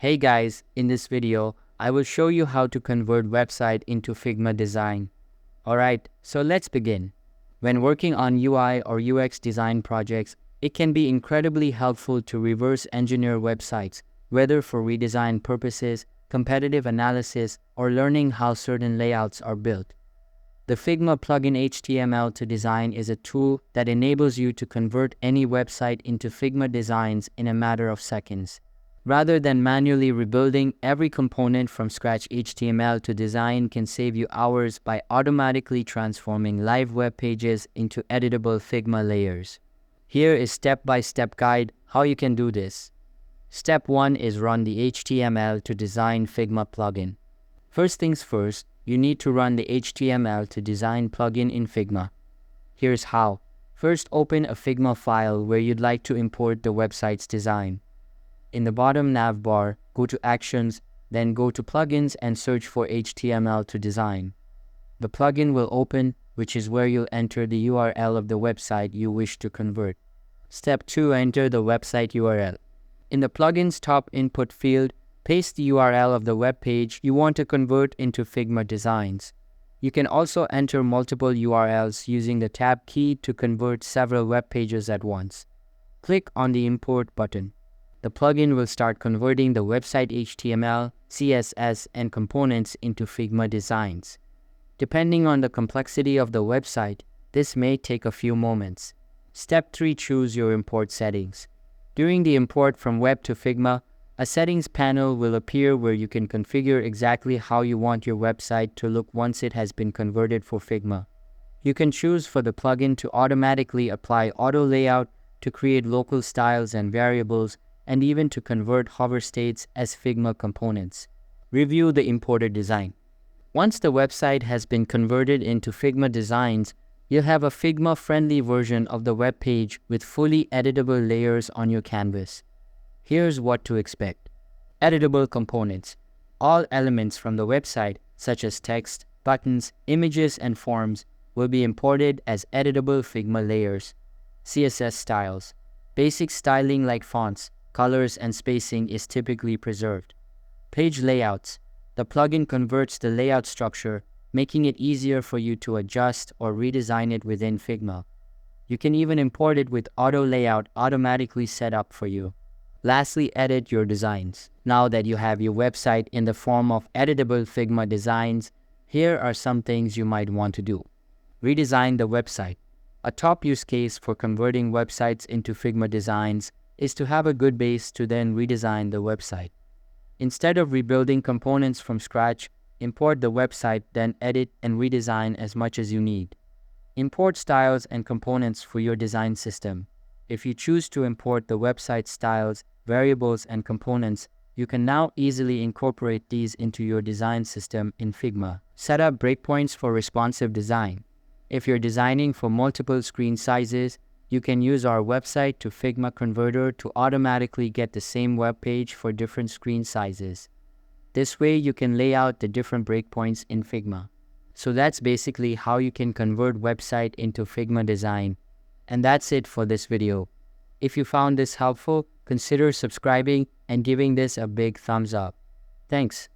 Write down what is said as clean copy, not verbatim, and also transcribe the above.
Hey guys, in this video, I will show you how to convert website into Figma design. Alright, so let's begin. When working on UI or UX design projects, it can be incredibly helpful to reverse engineer websites, whether for redesign purposes, competitive analysis, or learning how certain layouts are built. The Figma plugin HTML to Design is a tool that enables you to convert any website into Figma designs in a matter of seconds. Rather than manually rebuilding every component from scratch, HTML to Design can save you hours by automatically transforming live web pages into editable Figma layers. Here is step-by-step guide how you can do this. Step 1 is run the HTML to Design Figma plugin. First things first, you need to run the HTML to Design plugin in Figma. Here's how. First, open a Figma file where you'd like to import the website's design. In the bottom nav bar, go to Actions, then go to Plugins and search for HTML to Design. The plugin will open, which is where you'll enter the URL of the website you wish to convert. Step 2. Enter the website URL. In the plugin's top input field, paste the URL of the web page you want to convert into Figma designs. You can also enter multiple URLs using the tab key to convert several web pages at once. Click on the Import button. The plugin will start converting the website HTML, CSS, and components into Figma designs. Depending on the complexity of the website, this may take a few moments. Step 3. Choose your import settings. During the import from web to Figma, a settings panel will appear where you can configure exactly how you want your website to look once it has been converted for Figma. You can choose for the plugin to automatically apply auto layout, to create local styles and variables, and even to convert hover states as Figma components. Review the imported design. Once the website has been converted into Figma designs, you'll have a Figma-friendly version of the web page with fully editable layers on your canvas. Here's what to expect. Editable components. All elements from the website, such as text, buttons, images, and forms, will be imported as editable Figma layers. CSS styles. Basic styling like fonts, colors, and spacing is typically preserved. Page layouts. The plugin converts the layout structure, making it easier for you to adjust or redesign it within Figma. You can even import it with auto layout automatically set up for you. Lastly, edit your designs. Now that you have your website in the form of editable Figma designs, here are some things you might want to do. Redesign the website. A top use case for converting websites into Figma designs is to have a good base to then redesign the website. Instead of rebuilding components from scratch, import the website, then edit and redesign as much as you need. Import styles and components for your design system. If you choose to import the website styles, variables, and components, you can now easily incorporate these into your design system in Figma. Set up breakpoints for responsive design. If you're designing for multiple screen sizes, you can use our website to Figma converter to automatically get the same web page for different screen sizes. This way you can lay out the different breakpoints in Figma. So that's basically how you can convert website into Figma design. And that's it for this video. If you found this helpful, consider subscribing and giving this a big thumbs up. Thanks.